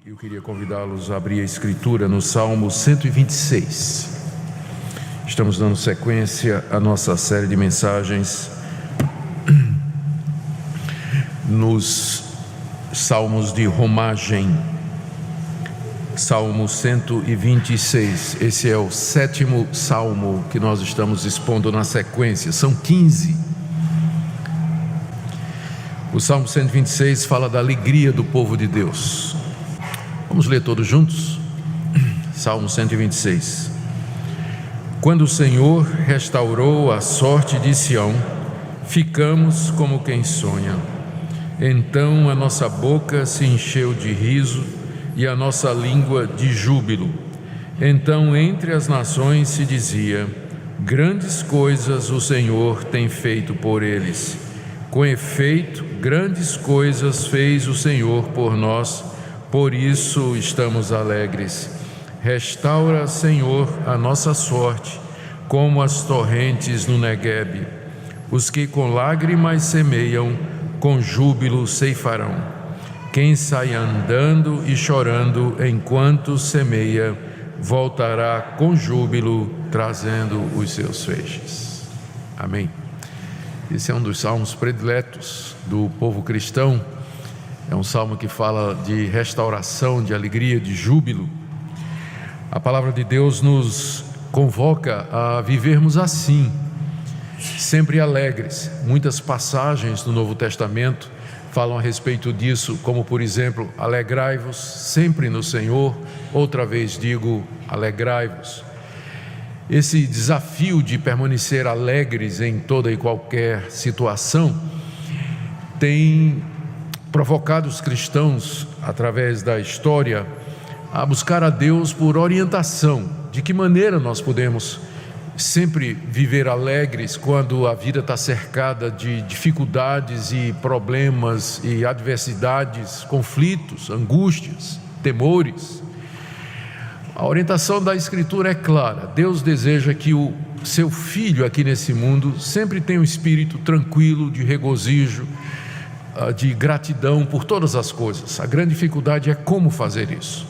Eu queria convidá-los a abrir a Escritura no Salmo 126. Estamos dando sequência à nossa série de mensagens nos Salmos de Romagem. Salmo 126, esse é o 7º Salmo que nós estamos expondo na sequência, são 15. O Salmo 126 fala da alegria do povo de Deus. Vamos ler todos juntos? Salmo 126. Quando o Senhor restaurou a sorte de Sião, ficamos como quem sonha. Então a nossa boca se encheu de riso e a nossa língua de júbilo. Então entre as nações se dizia: grandes coisas o Senhor tem feito por eles. Com efeito, grandes coisas fez o Senhor por nós, por isso estamos alegres. Restaura, Senhor, a nossa sorte, como as torrentes no Neguebe. Os que com lágrimas semeiam, com júbilo ceifarão. Quem sai andando e chorando enquanto semeia, voltará com júbilo, trazendo os seus feixes. Amém. Esse é um dos salmos prediletos do povo cristão. É um salmo que fala de restauração, de alegria, de júbilo. A palavra de Deus nos convoca a vivermos assim, sempre alegres. Muitas passagens do Novo Testamento falam a respeito disso, como por exemplo: alegrai-vos sempre no Senhor. Outra vez digo, alegrai-vos. Esse desafio de permanecer alegres em toda e qualquer situação tem provocado os cristãos, através da história, a buscar a Deus por orientação. De que maneira nós podemos sempre viver alegres quando a vida está cercada de dificuldades e problemas e adversidades, conflitos, angústias, temores? A orientação da Escritura é clara. Deus deseja que o seu filho aqui nesse mundo sempre tenha um espírito tranquilo, de regozijo, de gratidão por todas as coisas. A grande dificuldade é como fazer isso.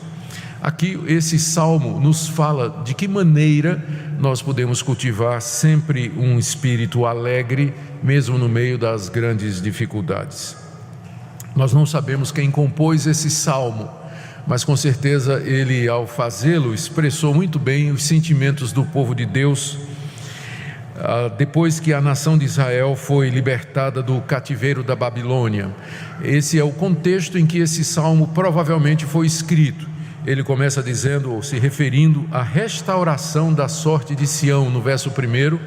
Aqui esse salmo nos fala de que maneira nós podemos cultivar sempre um espírito alegre, mesmo no meio das grandes dificuldades. Nós não sabemos quem compôs esse salmo, mas com certeza ele, ao fazê-lo, expressou muito bem os sentimentos do povo de Deus, depois que a nação de Israel foi libertada do cativeiro da Babilônia. Esse é o contexto em que esse salmo provavelmente foi escrito. Ele começa dizendo, ou se referindo à restauração da sorte de Sião, no verso 1,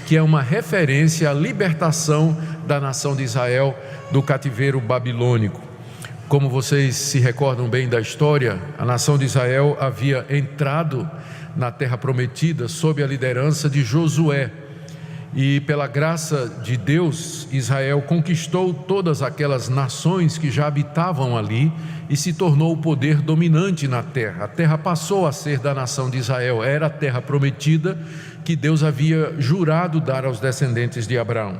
que é uma referência à libertação da nação de Israel do cativeiro babilônico. Como vocês se recordam bem da história, a nação de Israel havia entrado na terra prometida sob a liderança de Josué. E pela graça de Deus, Israel conquistou todas aquelas nações que já habitavam ali e se tornou o poder dominante na terra. A terra passou a ser da nação de Israel, era a terra prometida que Deus havia jurado dar aos descendentes de Abraão.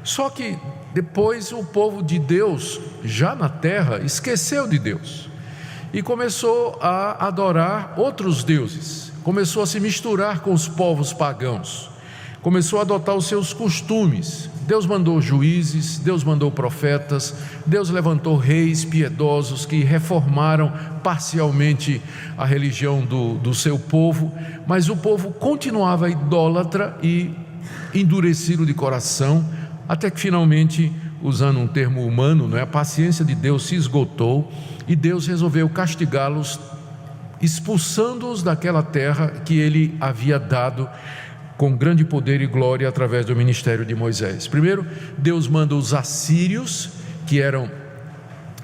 Só que depois o povo de Deus, já na terra, esqueceu de Deus e começou a adorar outros deuses, começou a se misturar com os povos pagãos, começou a adotar os seus costumes. Deus mandou juízes, Deus mandou profetas, Deus levantou reis piedosos que reformaram parcialmente a religião do seu povo, mas o povo continuava idólatra e endurecido de coração, até que finalmente, usando um termo humano, a paciência de Deus se esgotou e Deus resolveu castigá-los, expulsando-os daquela terra que ele havia dado com grande poder e glória através do ministério de Moisés. Primeiro, Deus manda os assírios, que eram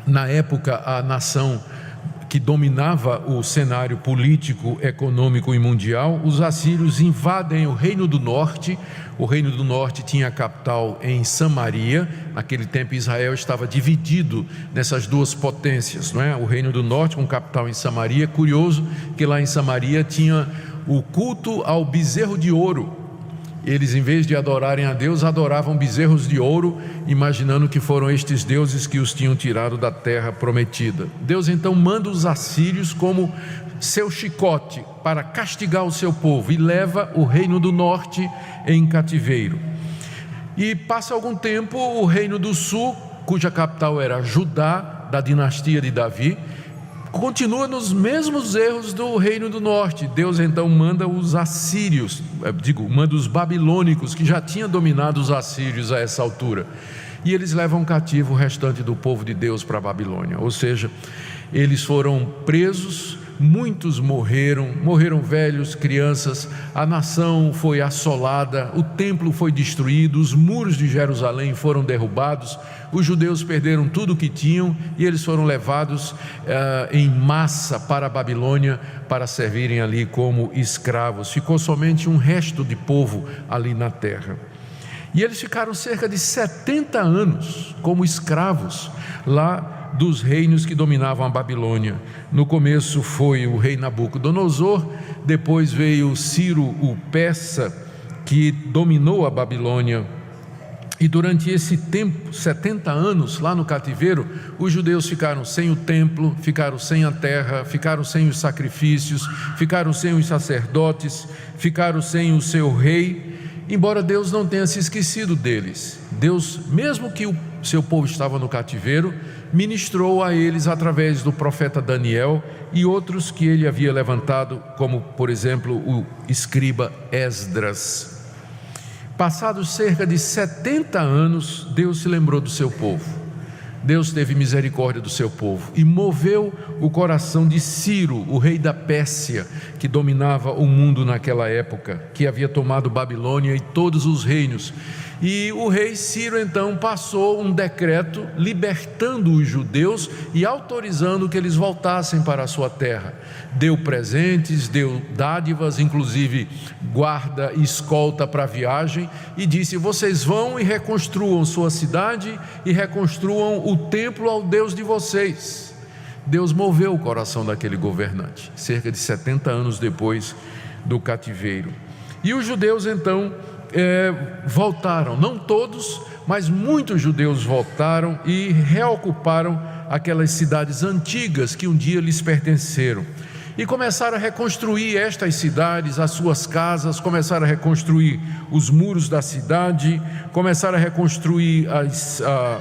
na época a nação que dominava o cenário político, econômico e mundial. Os assírios invadem o Reino do Norte. O Reino do Norte tinha a capital em Samaria. Naquele tempo Israel estava dividido nessas duas potências, não é? O Reino do Norte com capital em Samaria. Curioso que lá em Samaria tinha o culto ao bezerro de ouro. Eles, em vez de adorarem a Deus, adoravam bezerros de ouro, imaginando que foram estes deuses que os tinham tirado da terra prometida. Deus então manda os assírios como seu chicote para castigar o seu povo e leva o reino do norte em cativeiro. E passa algum tempo, o reino do sul, cuja capital era Judá, da dinastia de Davi, continua nos mesmos erros do reino do norte. Deus então manda os assírios, manda os babilônicos, que já tinham dominado os assírios a essa altura, e eles levam cativo o restante do povo de Deus para a Babilônia. Ou seja, eles foram presos, muitos morreram velhos, crianças, a nação foi assolada, o templo foi destruído, os muros de Jerusalém foram derrubados, os judeus perderam tudo o que tinham e eles foram levados em massa para a Babilônia para servirem ali como escravos. Ficou somente um resto de povo ali na terra. E eles ficaram cerca de 70 anos como escravos lá dos reinos que dominavam a Babilônia. No começo foi o rei Nabucodonosor, depois veio Ciro o persa, que dominou a Babilônia. E durante esse tempo, 70 anos lá no cativeiro, os judeus ficaram sem o templo, ficaram sem a terra, ficaram sem os sacrifícios, ficaram sem os sacerdotes, ficaram sem o seu rei. Embora Deus não tenha se esquecido deles, Deus, mesmo que o seu povo estava no cativeiro, ministrou a eles através do profeta Daniel e outros que ele havia levantado, como por exemplo o escriba Esdras. Passados cerca de 70 anos, Deus se lembrou do seu povo. Deus teve misericórdia do seu povo e moveu o coração de Ciro, o rei da Pérsia, que dominava o mundo naquela época, que havia tomado Babilônia e todos os reinos. E o rei Ciro então passou um decreto libertando os judeus e autorizando que eles voltassem para a sua terra. Deu presentes, deu dádivas, inclusive guarda e escolta para a viagem, e disse: vocês vão e reconstruam sua cidade e reconstruam o templo ao Deus de vocês. Deus moveu o coração daquele governante, cerca de 70 anos depois do cativeiro. E os judeus então voltaram, não todos, mas muitos judeus voltaram e reocuparam aquelas cidades antigas que um dia lhes pertenceram. E começaram a reconstruir estas cidades, as suas casas, começaram a reconstruir os muros da cidade, começaram a reconstruir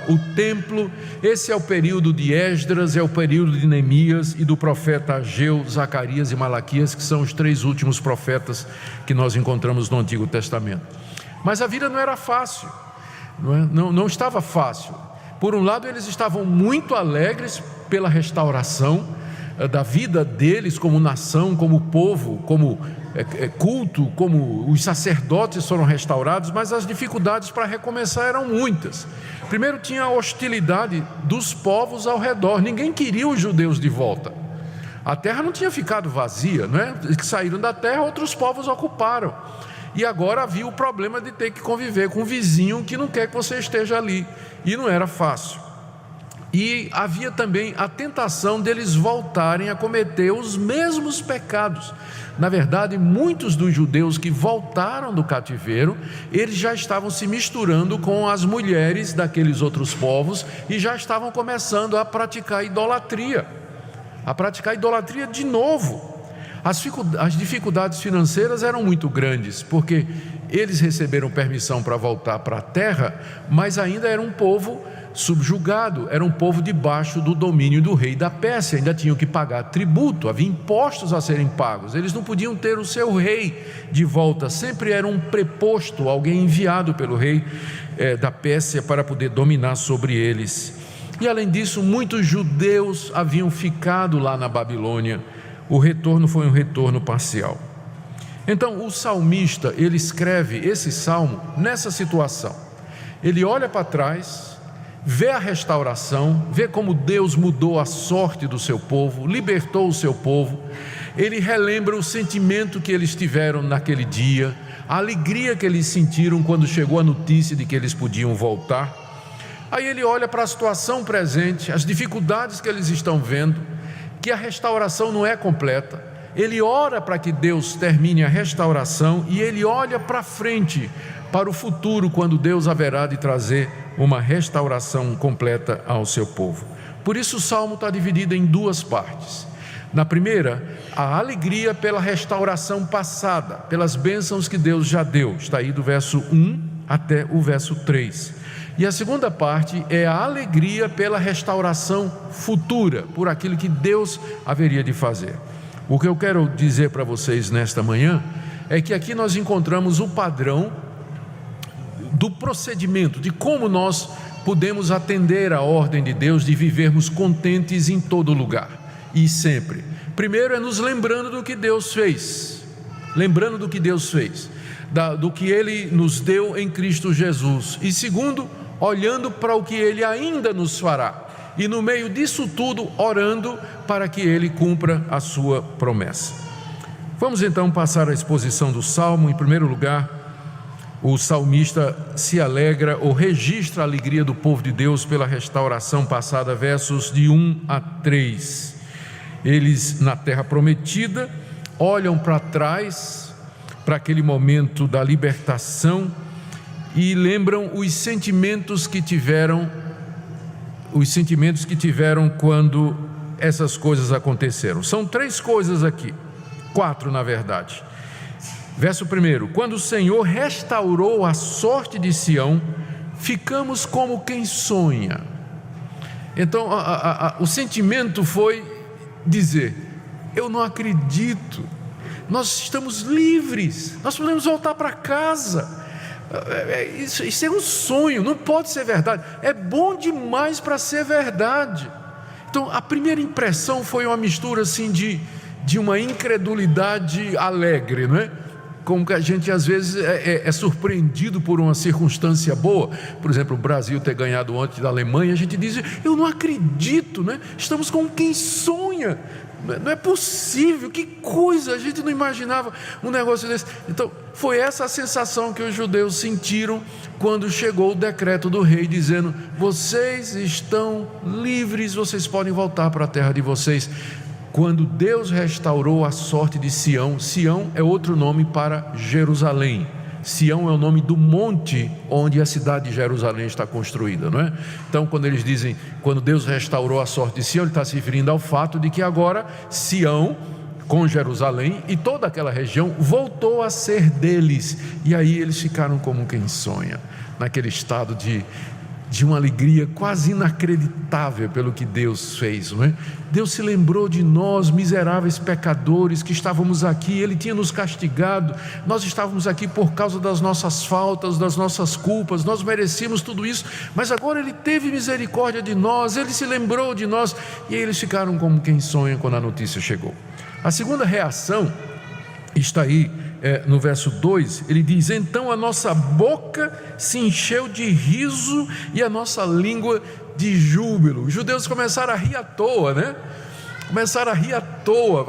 o templo. Esse é o período de Esdras, é o período de Neemias e do profeta Ageu, Zacarias e Malaquias, que são os 3 últimos profetas que nós encontramos no Antigo Testamento. Mas a vida não era fácil, não estava fácil. Por um lado, eles estavam muito alegres pela restauração da vida deles como nação, como povo, como culto, como os sacerdotes foram restaurados, mas as dificuldades para recomeçar eram muitas. Primeiro, tinha a hostilidade dos povos ao redor, ninguém queria os judeus de volta. A terra não tinha ficado vazia, não é? Que saíram da terra, outros povos ocuparam. E agora havia o problema de ter que conviver com um vizinho que não quer que você esteja ali, e não era fácil. E havia também a tentação deles voltarem a cometer os mesmos pecados. Na verdade, muitos dos judeus que voltaram do cativeiro, eles já estavam se misturando com as mulheres daqueles outros povos e já estavam começando a praticar idolatria de novo. As dificuldades financeiras eram muito grandes, porque eles receberam permissão para voltar para a terra, mas ainda era um povo subjugado, era um povo debaixo do domínio do rei da Pérsia, ainda tinham que pagar tributo, havia impostos a serem pagos, eles não podiam ter o seu rei de volta, sempre era um preposto, alguém enviado pelo rei da Pérsia para poder dominar sobre eles. E além disso, muitos judeus haviam ficado lá na Babilônia. O retorno foi um retorno parcial. Então o salmista, ele escreve esse salmo nessa situação. Ele olha para trás, vê a restauração, vê como Deus mudou a sorte do seu povo, libertou o seu povo. Ele relembra o sentimento que eles tiveram naquele dia, a alegria que eles sentiram quando chegou a notícia de que eles podiam voltar. Aí ele olha para a situação presente, as dificuldades que eles estão vendo, que a restauração não é completa. ele ora para que Deus termine a restauração e ele olha para frente, para o futuro, quando Deus haverá de trazer uma restauração completa ao seu povo. Por isso o Salmo está dividido em duas partes. Na primeira, a alegria pela restauração passada, pelas bênçãos que Deus já deu, está aí do verso 1 até o verso 3. E a segunda parte é a alegria pela restauração futura, por aquilo que Deus haveria de fazer. O que eu quero dizer para vocês nesta manhã é que aqui nós encontramos o padrão do procedimento, de como nós podemos atender à ordem de Deus de vivermos contentes em todo lugar e sempre. Primeiro é nos lembrando do que Deus fez, do que Ele nos deu em Cristo Jesus. E segundo, olhando para o que Ele ainda nos fará. E no meio disso tudo, orando para que Ele cumpra a sua promessa. Vamos então passar a exposição do Salmo. Em primeiro lugar, o salmista se alegra ou registra a alegria do povo de Deus pela restauração passada, versos de 1 a 3. Eles na terra prometida olham para trás, para aquele momento da libertação, e lembram os sentimentos que tiveram quando essas coisas aconteceram. São 3 coisas aqui, 4 na verdade. Verso 1: quando o Senhor restaurou a sorte de Sião, ficamos como quem sonha. Então o sentimento foi dizer: eu não acredito, nós estamos livres, nós podemos voltar para casa. Isso é um sonho, não pode ser verdade, é bom demais para ser verdade. Então a primeira impressão foi uma mistura assim de uma incredulidade alegre, não é? Como que a gente às vezes é surpreendido por uma circunstância boa. Por exemplo, o Brasil ter ganhado ontem da Alemanha, a gente diz: eu não acredito, né? Estamos como quem sonha, não é possível, que coisa, a gente não imaginava um negócio desse. Então foi essa a sensação que os judeus sentiram quando chegou o decreto do rei dizendo: vocês estão livres, vocês podem voltar para a terra de vocês. Quando Deus restaurou a sorte de Sião, Sião é outro nome para Jerusalém. Sião é o nome do monte onde a cidade de Jerusalém está construída, não é? Então quando eles dizem, quando Deus restaurou a sorte de Sião, ele está se referindo ao fato de que agora Sião, com Jerusalém e toda aquela região, voltou a ser deles. E aí eles ficaram como quem sonha, naquele estado de uma alegria quase inacreditável pelo que Deus fez, não é? Deus se lembrou de nós, miseráveis pecadores, que estávamos aqui. Ele tinha nos castigado, nós estávamos aqui por causa das nossas faltas, das nossas culpas, nós merecíamos tudo isso, mas agora Ele teve misericórdia de nós, Ele se lembrou de nós, e aí eles ficaram como quem sonha quando a notícia chegou. A segunda reação está aí no verso 2, ele diz: então a nossa boca se encheu de riso e a nossa língua de júbilo. Os judeus começaram a rir à toa, né?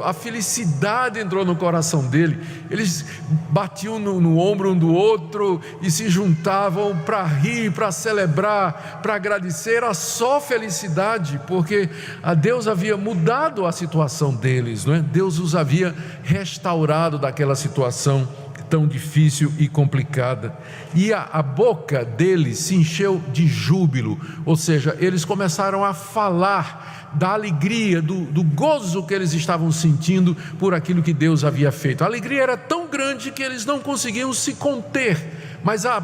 A felicidade entrou no coração dele. Eles batiam no ombro um do outro e se juntavam para rir, para celebrar, para agradecer. Era só felicidade, porque a Deus havia mudado a situação deles, não é? Deus os havia restaurado daquela situação tão difícil e complicada. E a boca deles se encheu de júbilo, ou seja, eles começaram a falar da alegria, do gozo que eles estavam sentindo por aquilo que Deus havia feito. A alegria era tão grande que eles não conseguiam se conter, mas a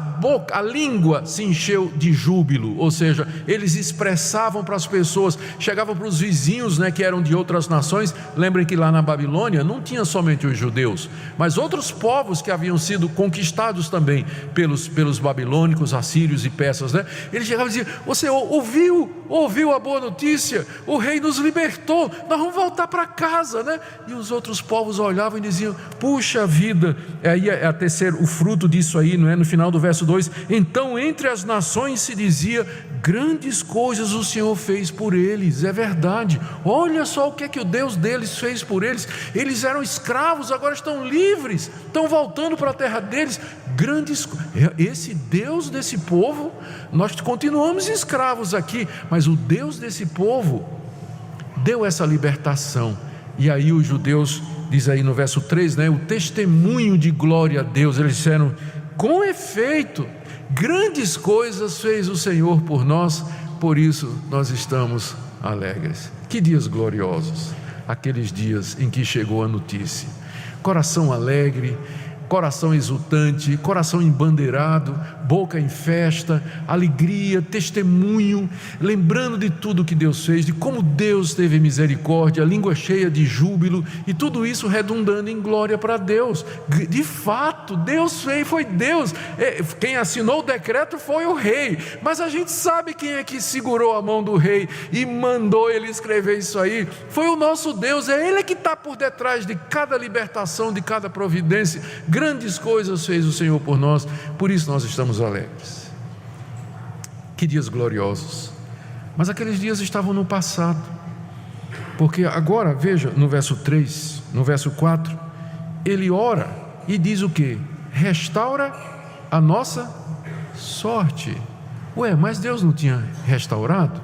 língua se encheu de júbilo, ou seja, eles expressavam para as pessoas, chegavam para os vizinhos, né, que eram de outras nações. Lembrem que lá na Babilônia não tinha somente os judeus, mas outros povos que haviam sido conquistados também pelos babilônicos, assírios e persas, né? Eles chegavam e diziam: você ouviu a boa notícia? O rei nos libertou, nós vamos voltar para casa, né? E os outros povos olhavam e diziam: puxa vida. Aí o fruto disso aí, não é? No final do verso 2: então entre as nações se dizia: grandes coisas o Senhor fez por eles. É verdade, olha só o que o Deus deles fez por eles. Eles eram escravos, agora estão livres, estão voltando para a terra deles. Esse Deus desse povo, nós continuamos escravos aqui, mas o Deus desse povo deu essa libertação, E aí os judeus, diz aí no verso 3, o testemunho de glória a Deus. Eles disseram: com efeito, grandes coisas fez o Senhor por nós, por isso nós estamos alegres. Que dias gloriosos, aqueles dias em que chegou a notícia. Coração alegre, coração exultante, coração embandeirado, boca em festa, alegria, testemunho, lembrando de tudo que Deus fez, de como Deus teve misericórdia, língua cheia de júbilo, e tudo isso redundando em glória para Deus. De fato, Deus fez, foi Deus. Quem assinou o decreto foi o rei, mas a gente sabe quem é que segurou a mão do rei e mandou ele escrever isso aí. Foi o nosso Deus, é Ele que está por detrás de cada libertação, de cada providência. Grandes coisas fez o Senhor por nós, por isso nós estamos alegres. Que dias gloriosos. Mas aqueles dias estavam no passado, porque agora, veja, no verso 3, no verso 4, ele ora e diz o quê? Restaura a nossa sorte. Mas Deus não tinha restaurado?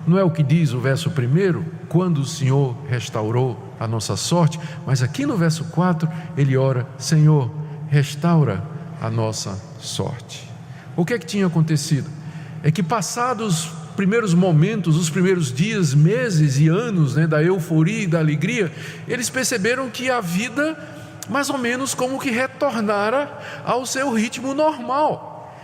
Não é o que diz o verso 1? Quando o Senhor restaurou a nossa sorte. Mas aqui no verso 4 ele ora: Senhor, restaura a nossa sorte. O que é que tinha acontecido? É que passados os primeiros momentos, os primeiros dias, meses e anos, da euforia e da alegria, eles perceberam que a vida mais ou menos como que retornara ao seu ritmo normal.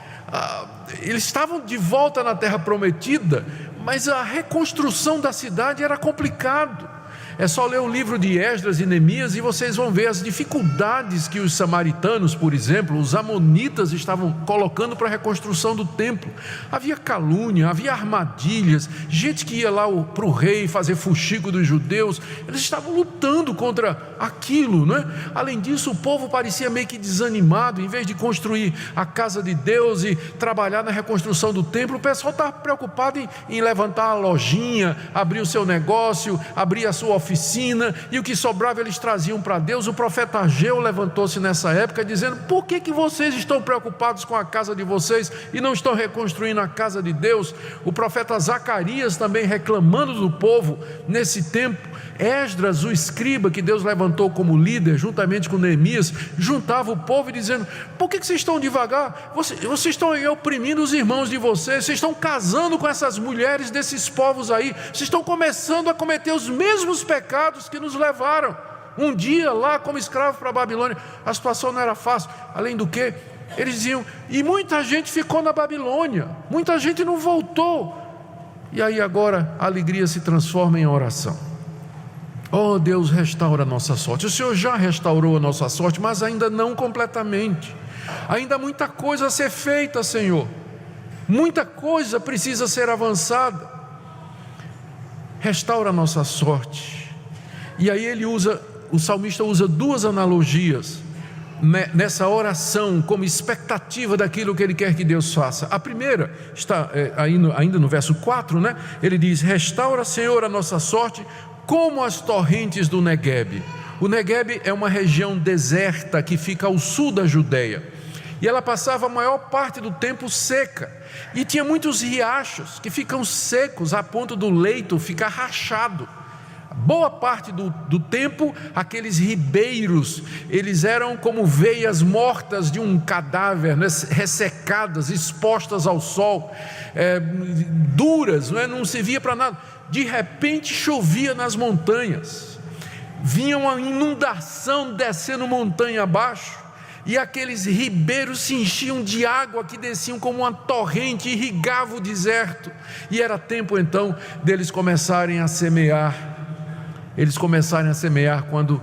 Eles estavam de volta na terra prometida, mas a reconstrução da cidade era complicado. É só ler o livro de Esdras e Neemias e vocês vão ver as dificuldades que os samaritanos, por exemplo, os amonitas estavam colocando para a reconstrução do templo. Havia calúnia, havia armadilhas, gente que ia lá para o rei fazer fuxico dos judeus. Eles estavam lutando contra aquilo, Além disso, o povo parecia meio que desanimado. Em vez de construir a casa de Deus e trabalhar na reconstrução do templo, o pessoal estava preocupado em levantar a lojinha, abrir o seu negócio, abrir a sua oficina, e o que sobrava eles traziam para Deus. O profeta Ageu levantou-se nessa época dizendo: por que vocês estão preocupados com a casa de vocês e não estão reconstruindo a casa de Deus? O profeta Zacarias também reclamando do povo nesse tempo. Esdras, o escriba que Deus levantou como líder, juntamente com Neemias, juntava o povo e dizendo: por que vocês estão devagar? Vocês estão aí oprimindo os irmãos de vocês estão casando com essas mulheres desses povos aí, vocês estão começando a cometer os mesmos pecados que nos levaram um dia lá como escravo para a Babilônia. A situação não era fácil. Além do que, eles diziam: e muita gente ficou na Babilônia, muita gente não voltou. E aí agora a alegria se transforma em oração. Oh Deus, restaura a nossa sorte. O Senhor já restaurou a nossa sorte, mas ainda não completamente. Ainda há muita coisa a ser feita, Senhor. Muita coisa precisa ser avançada. Restaura a nossa sorte. E aí o salmista usa duas analogias nessa oração, como expectativa daquilo que ele quer que Deus faça. A primeira está ainda no verso 4, Ele diz: restaura, Senhor, a nossa sorte, como as torrentes do Neguebe. O Neguebe é uma região deserta que fica ao sul da Judeia, e ela passava a maior parte do tempo seca, e tinha muitos riachos que ficam secos a ponto do leito ficar rachado. Boa parte do tempo, aqueles ribeiros, eles eram como veias mortas de um cadáver, ressecadas, expostas ao sol, duras, não servia para nada. De repente chovia nas montanhas, vinha uma inundação descendo montanha abaixo, e aqueles ribeiros se enchiam de água que desciam como uma torrente, irrigava o deserto. E era tempo então deles começarem a semear. Eles começarem a semear quando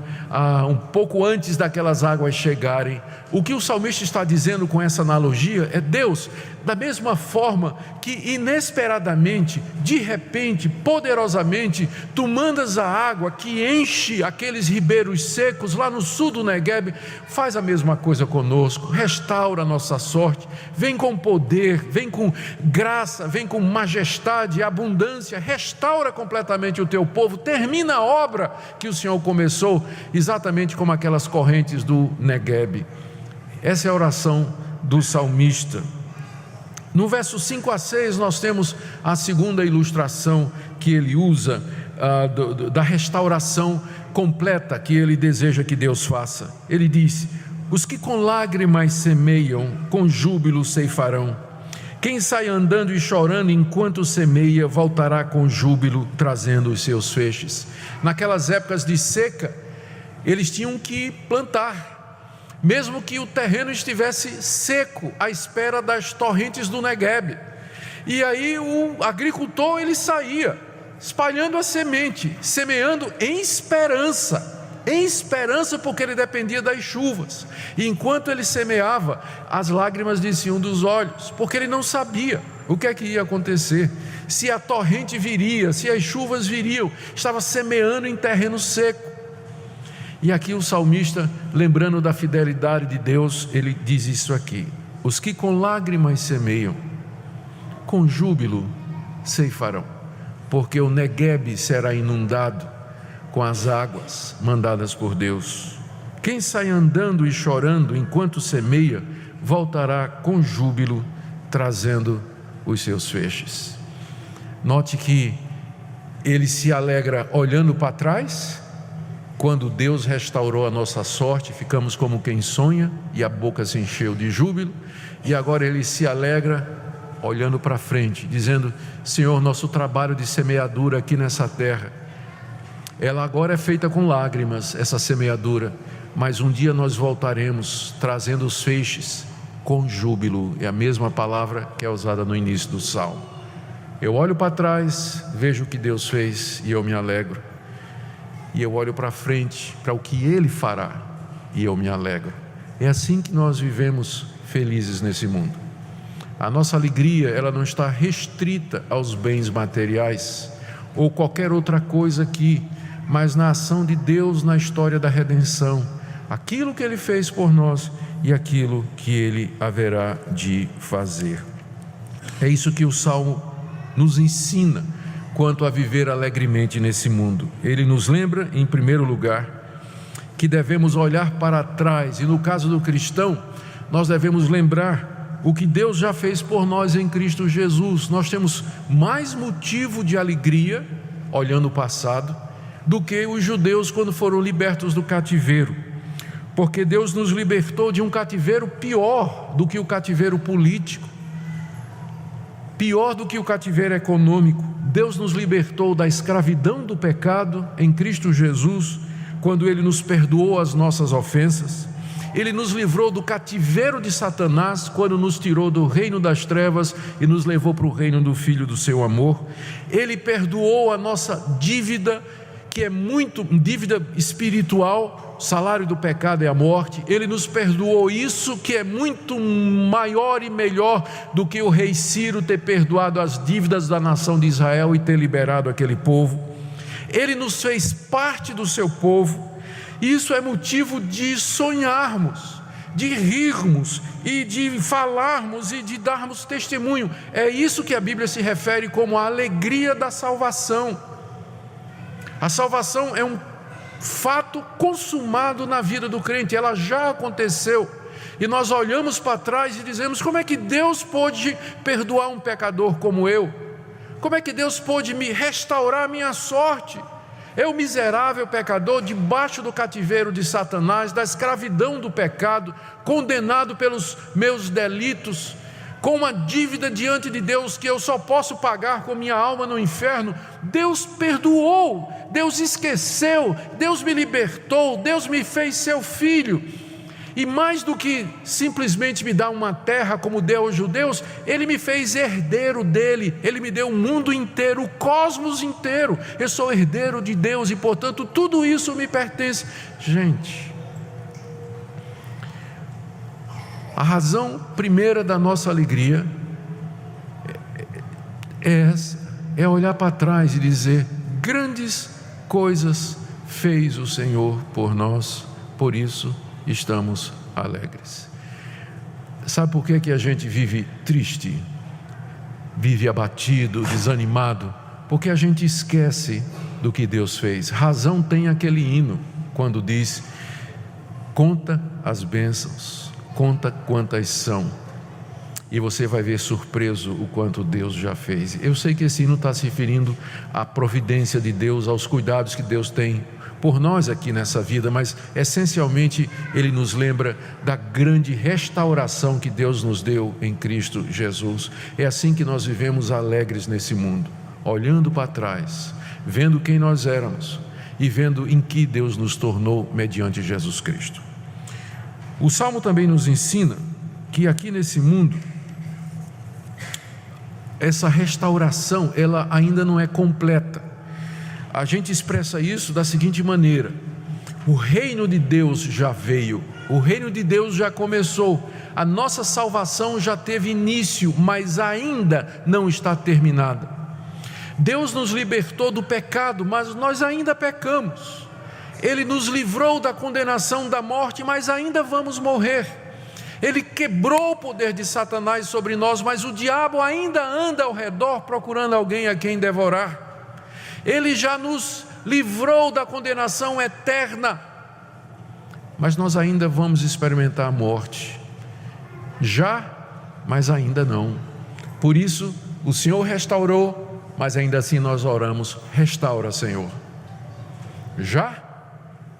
um pouco antes daquelas águas chegarem. O que o salmista está dizendo com essa analogia é: Deus, da mesma forma que inesperadamente, de repente, poderosamente, Tu mandas a água que enche aqueles ribeiros secos lá no sul do Neguebe, faz a mesma coisa conosco. Restaura a nossa sorte, vem com poder, vem com graça, vem com majestade, abundância, restaura completamente o Teu povo, termina a obra que o Senhor começou, exatamente como aquelas correntes do Neguebe. Essa é a oração do salmista. No verso 5 a 6 nós temos a segunda ilustração que ele usa. da restauração completa que ele deseja que Deus faça. Ele diz: os que com lágrimas semeiam, com júbilo ceifarão. Quem sai andando e chorando enquanto semeia, voltará com júbilo, trazendo os seus feixes. Naquelas épocas de seca, eles tinham que plantar, mesmo que o terreno estivesse seco, à espera das torrentes do Negueb. E aí o agricultor, ele saía espalhando a semente, semeando em esperança, porque ele dependia das chuvas. E enquanto ele semeava, as lágrimas desciam dos olhos, porque ele não sabia o que é que ia acontecer, se a torrente viria, se as chuvas viriam. Estava semeando em terreno seco. E aqui o salmista, lembrando da fidelidade de Deus, ele diz isso aqui: os que com lágrimas semeiam, com júbilo ceifarão, porque o Negueb será inundado com as águas mandadas por Deus. Quem sai andando e chorando enquanto semeia, voltará com júbilo, trazendo os seus feixes. Note que ele se alegra olhando para trás. Quando Deus restaurou a nossa sorte, ficamos como quem sonha, e a boca se encheu de júbilo. E agora ele se alegra olhando para frente, dizendo: Senhor, nosso trabalho de semeadura aqui nessa terra, ela agora é feita com lágrimas, essa semeadura, mas um dia nós voltaremos trazendo os feixes com júbilo. É a mesma palavra que é usada no início do salmo. Eu olho para trás, vejo o que Deus fez e eu me alegro, e eu olho para frente, para o que Ele fará, e eu me alegro. É assim que nós vivemos felizes nesse mundo. A nossa alegria, ela não está restrita aos bens materiais ou qualquer outra coisa aqui, mas na ação de Deus na história da redenção, aquilo que Ele fez por nós e aquilo que Ele haverá de fazer. É isso que o Salmo nos ensina quanto a viver alegremente nesse mundo. Ele nos lembra, em primeiro lugar, que devemos olhar para trás, e no caso do cristão, nós devemos lembrar o que Deus já fez por nós em Cristo Jesus. Nós temos mais motivo de alegria, olhando o passado, do que os judeus quando foram libertos do cativeiro, porque Deus nos libertou de um cativeiro pior do que o cativeiro político, pior do que o cativeiro econômico. Deus nos libertou da escravidão do pecado em Cristo Jesus, quando Ele nos perdoou as nossas ofensas. Ele nos livrou do cativeiro de Satanás, quando nos tirou do reino das trevas e nos levou para o reino do Filho do seu amor. Ele perdoou a nossa dívida, que é muito dívida espiritual. O salário do pecado é a morte. Ele nos perdoou isso, que é muito maior e melhor do que o rei Ciro ter perdoado as dívidas da nação de Israel e ter liberado aquele povo. Ele nos fez parte do seu povo. Isso é motivo de sonharmos, de rirmos e de falarmos e de darmos testemunho. É isso que a Bíblia se refere como a alegria da salvação. A salvação é um fato consumado na vida do crente, ela já aconteceu, e nós olhamos para trás e dizemos: como é que Deus pôde perdoar um pecador como eu? Como é que Deus pôde me restaurar a minha sorte? Eu, miserável pecador, debaixo do cativeiro de Satanás, da escravidão do pecado, condenado pelos meus delitos, com uma dívida diante de Deus que eu só posso pagar com minha alma no inferno. Deus perdoou, Deus esqueceu, Deus me libertou, Deus me fez seu filho. E mais do que simplesmente me dar uma terra como deu aos judeus, Ele me fez herdeiro dele. Ele me deu o mundo inteiro, o cosmos inteiro. Eu sou herdeiro de Deus e, portanto, tudo isso me pertence. Gente, a razão primeira da nossa alegria é essa: é olhar para trás e dizer: grandes coisas fez o Senhor por nós, por isso estamos alegres. Sabe por que a gente vive triste, vive abatido, desanimado? Porque a gente esquece do que Deus fez. Razão tem aquele hino quando diz: conta as bênçãos, conta quantas são, e você vai ver surpreso o quanto Deus já fez. Eu sei que esse hino está se referindo à providência de Deus, aos cuidados que Deus tem por nós aqui nessa vida, mas essencialmente ele nos lembra da grande restauração que Deus nos deu em Cristo Jesus. É assim que nós vivemos alegres nesse mundo, olhando para trás, vendo quem nós éramos e vendo em que Deus nos tornou mediante Jesus Cristo. O Salmo também nos ensina que aqui nesse mundo, essa restauração, ela ainda não é completa. A gente expressa isso da seguinte maneira: o reino de Deus já veio, o reino de Deus já começou, a nossa salvação já teve início, mas ainda não está terminada. Deus nos libertou do pecado, mas nós ainda pecamos. Ele nos livrou da condenação da morte, mas ainda vamos morrer. Ele quebrou o poder de Satanás sobre nós, mas o diabo ainda anda ao redor procurando alguém a quem devorar. Ele já nos livrou da condenação eterna, mas nós ainda vamos experimentar a morte. Já, mas ainda não. Por isso, o Senhor restaurou, mas ainda assim nós oramos: restaura, Senhor. Já,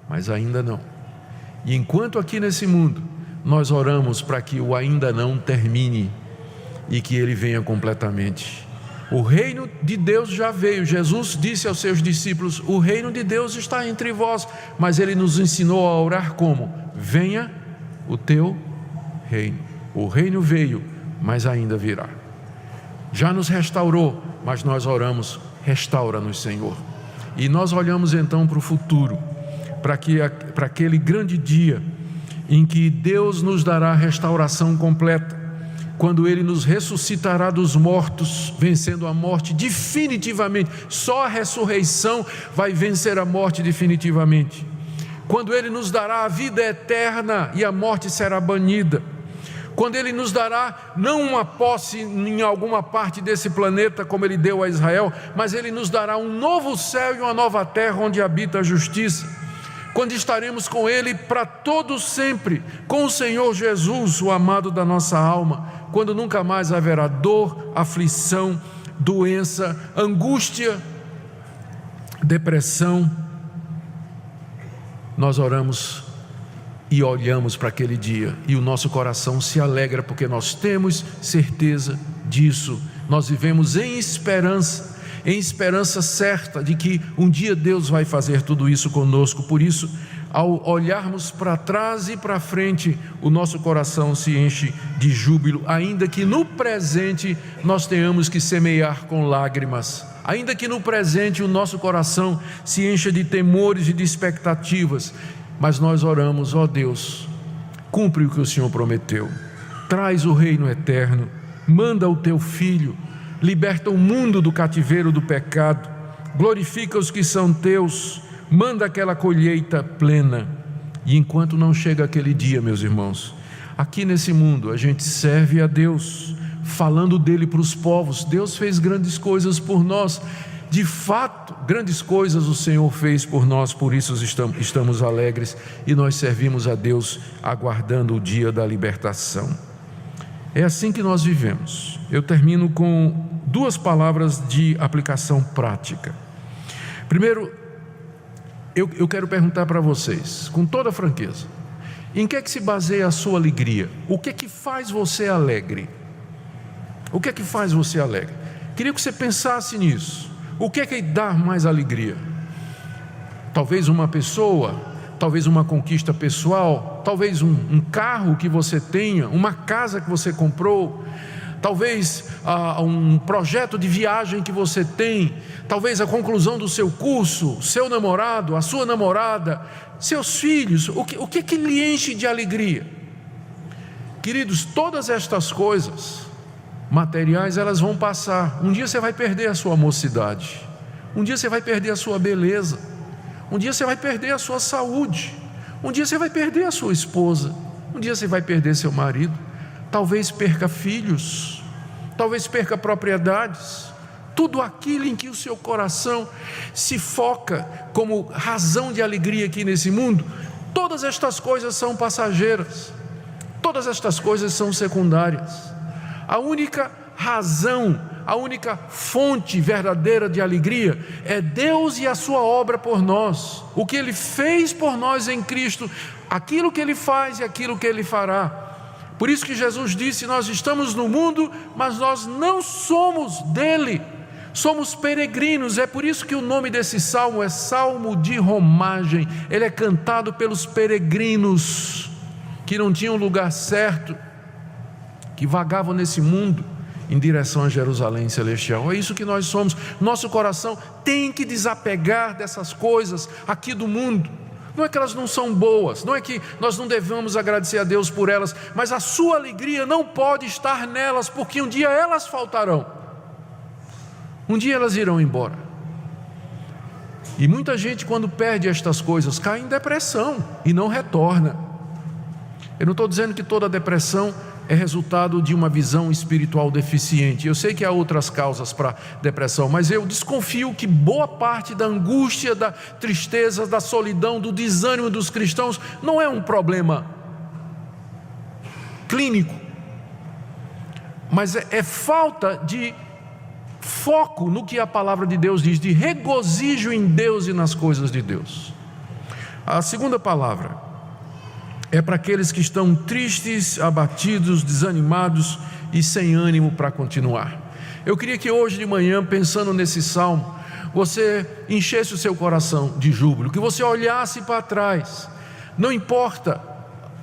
mas ainda não. E enquanto aqui nesse mundo nós oramos para que o ainda não termine e que ele venha completamente. O reino de Deus já veio. Jesus disse aos seus discípulos: o reino de Deus está entre vós, mas ele nos ensinou a orar como? Venha o teu reino. O reino veio, mas ainda virá. Já nos restaurou, mas nós oramos: restaura-nos, Senhor. E nós olhamos então para o futuro, para aquele grande dia em que Deus nos dará a restauração completa, quando Ele nos ressuscitará dos mortos, vencendo a morte definitivamente. Só a ressurreição vai vencer a morte definitivamente. Quando Ele nos dará a vida eterna e a morte será banida. Quando Ele nos dará não uma posse em alguma parte desse planeta como Ele deu a Israel, mas Ele nos dará um novo céu e uma nova terra onde habita a justiça. Quando estaremos com Ele para todo sempre, com o Senhor Jesus, o amado da nossa alma, quando nunca mais haverá dor, aflição, doença, angústia, depressão. Nós oramos e olhamos para aquele dia, e o nosso coração se alegra, porque nós temos certeza disso. Nós vivemos em esperança certa de que um dia Deus vai fazer tudo isso conosco. Por isso, ao olharmos para trás e para frente, o nosso coração se enche de júbilo, ainda que no presente nós tenhamos que semear com lágrimas, ainda que no presente o nosso coração se encha de temores e de expectativas, mas nós oramos: ó Deus, cumpre o que o Senhor prometeu, traz o reino eterno, manda o teu Filho, liberta o mundo do cativeiro do pecado, glorifica os que são teus, manda aquela colheita plena. E enquanto não chega aquele dia, meus irmãos, aqui nesse mundo a gente serve a Deus, falando dele para os povos. Deus fez grandes coisas por nós, de fato, grandes coisas o Senhor fez por nós, por isso estamos alegres e nós servimos a Deus aguardando o dia da libertação. É assim que nós vivemos. Eu termino com duas palavras de aplicação prática. Primeiro, eu quero perguntar para vocês, com toda franqueza: em que é que se baseia a sua alegria? O que é que faz você alegre? O que é que faz você alegre? Queria que você pensasse nisso. O que é que dá mais alegria? Talvez uma pessoa, talvez uma conquista pessoal, talvez um carro que você tenha, uma casa que você comprou, talvez um projeto de viagem que você tem, talvez a conclusão do seu curso, seu namorado, a sua namorada, seus filhos. O que é que lhe enche de alegria? Queridos, todas estas coisas materiais, elas vão passar. Um dia você vai perder a sua mocidade, um dia você vai perder a sua beleza, um dia você vai perder a sua saúde, um dia você vai perder a sua esposa, um dia você vai perder seu marido, talvez perca filhos, talvez perca propriedades, tudo aquilo em que o seu coração se foca como razão de alegria aqui nesse mundo. Todas estas coisas são passageiras, todas estas coisas são secundárias. A única razão, a única fonte verdadeira de alegria é Deus e a sua obra por nós, o que Ele fez por nós em Cristo, aquilo que Ele faz e aquilo que Ele fará. Por isso que Jesus disse: nós estamos no mundo, mas nós não somos dele, somos peregrinos. É por isso que o nome desse salmo é Salmo de Romagem. Ele é cantado pelos peregrinos que não tinham lugar certo, que vagavam nesse mundo em direção a Jerusalém celestial. É isso que nós somos. Nosso coração tem que desapegar dessas coisas aqui do mundo. Não é que elas não são boas, não é que nós não devemos agradecer a Deus por elas, mas a sua alegria não pode estar nelas, porque um dia elas faltarão, um dia elas irão embora. E muita gente, quando perde estas coisas, cai em depressão e não retorna. Eu não estou dizendo que toda depressão é resultado de uma visão espiritual deficiente. Eu sei que há outras causas para depressão, mas eu desconfio que boa parte da angústia, da tristeza, da solidão, do desânimo dos cristãos não é um problema clínico, mas é falta de foco no que a palavra de Deus diz, de regozijo em Deus e nas coisas de Deus. A segunda palavra é para aqueles que estão tristes, abatidos, desanimados e sem ânimo para continuar. Eu queria que hoje de manhã, pensando nesse salmo, você enchesse o seu coração de júbilo, que você olhasse para trás, não importa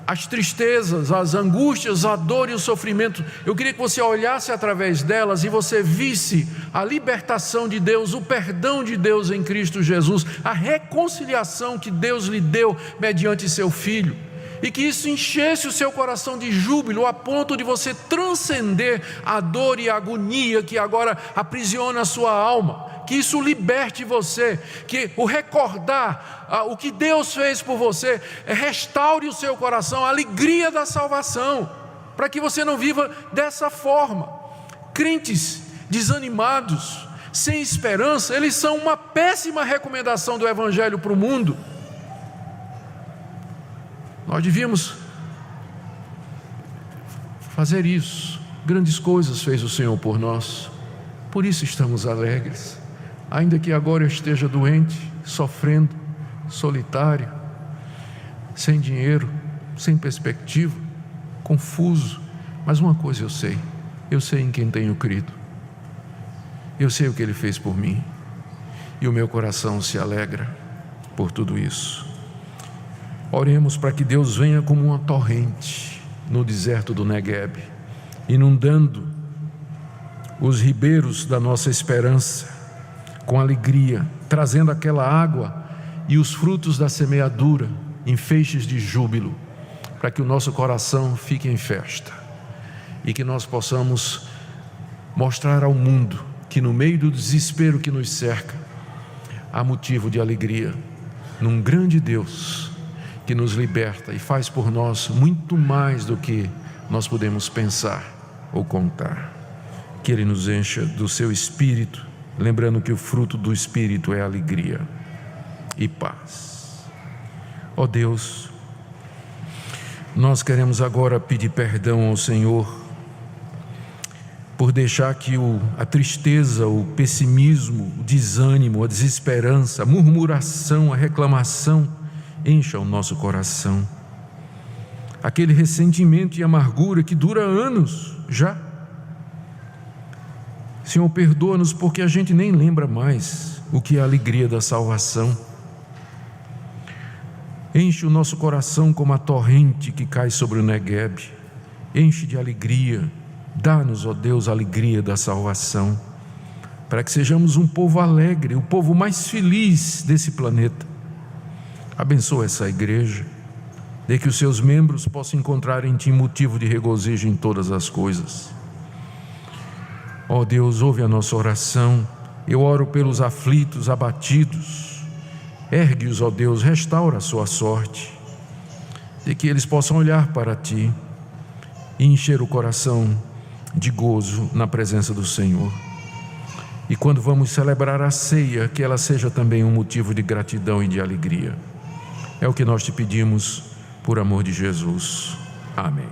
as tristezas, as angústias, a dor e o sofrimento, eu queria que você olhasse através delas e você visse a libertação de Deus, o perdão de Deus em Cristo Jesus, a reconciliação que Deus lhe deu mediante seu Filho, e que isso enchesse o seu coração de júbilo, a ponto de você transcender a dor e a agonia que agora aprisiona a sua alma, que isso liberte você, que o recordar o que Deus fez por você restaure o seu coração, a alegria da salvação, para que você não viva dessa forma. Crentes desanimados, sem esperança, eles são uma péssima recomendação do Evangelho para o mundo. Nós devíamos fazer isso. Grandes coisas fez o Senhor por nós, por isso estamos alegres, ainda que agora eu esteja doente, sofrendo, solitário, sem dinheiro, sem perspectiva, confuso. Mas uma coisa eu sei em quem tenho crido, eu sei o que Ele fez por mim, e o meu coração se alegra por tudo isso. Oremos para que Deus venha como uma torrente no deserto do Negueb, inundando os ribeiros da nossa esperança com alegria, trazendo aquela água e os frutos da semeadura em feixes de júbilo, para que o nosso coração fique em festa e que nós possamos mostrar ao mundo que no meio do desespero que nos cerca há motivo de alegria num grande Deus que nos liberta e faz por nós muito mais do que nós podemos pensar ou contar. Que Ele nos encha do seu Espírito, lembrando que o fruto do Espírito é alegria e paz. Ó Deus, nós queremos agora pedir perdão ao Senhor por deixar que a tristeza, o pessimismo, o desânimo, a desesperança, a murmuração, a reclamação encha o nosso coração, aquele ressentimento e amargura que dura anos já. Senhor, perdoa-nos porque a gente nem lembra mais o que é a alegria da salvação. Enche o nosso coração como a torrente que cai sobre o Negueb, enche de alegria, dá-nos, ó Deus, a alegria da salvação, para que sejamos um povo alegre, o povo mais feliz desse planeta. Abençoa essa igreja, de que os seus membros possam encontrar em Ti motivo de regozijo em todas as coisas. Ó Deus, ouve a nossa oração. Eu oro pelos aflitos, abatidos. Ergue-os, ó Deus, restaura a sua sorte, de que eles possam olhar para Ti e encher o coração de gozo na presença do Senhor. E quando vamos celebrar a ceia, que ela seja também um motivo de gratidão e de alegria. É o que nós te pedimos por amor de Jesus. Amém.